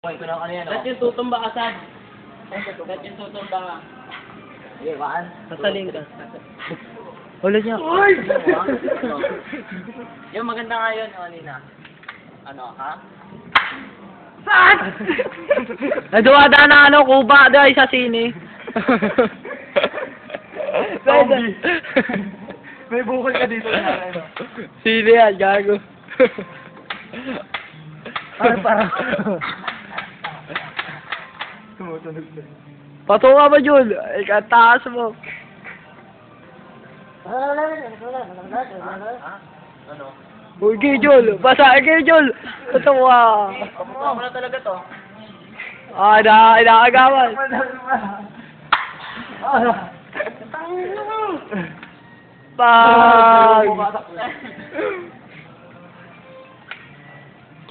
Okay, ito na ano yan, Ba't yung tutumba ka, Sad? Ba't yung tutumba ka? Okay, waan. Sasaling ka. Ulit niya. Yung maganda nga yun, kanina. Ano, ha? Saan? Ay, duwada na ano, Kuba, dahil sa sine. Zombie. May bukol ka dito na ano. Sine yan, gago. Parang. Tumutunog na. Patunga mo, Jul. Taas mo. Ano? Uy, Jul. Basa, Jul. Patunga. Papunta ko na talaga to. Ah, inaagawan. Pag...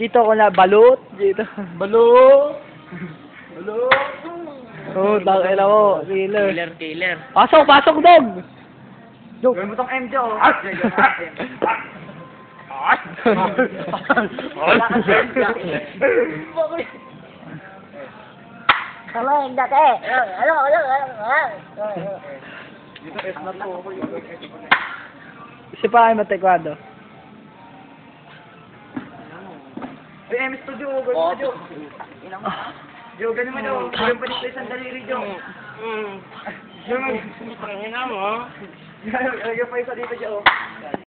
Kita ko na, balut. Dito. Balut. Hello? Oh, tangina mo. Killer. Killer. Pasok, dog. Dog. Gawin mo tong MJ, oh. Wala kang Kamay, dati. Ano? Dito, S na to. Si pa ay matekwado. Ay, M Studio, gawin mo, Jo. Jo, ganun mo, Jo. Gawin pa display sandali, Jo. Pangina mo. Lagyan pa isa dito, Jo.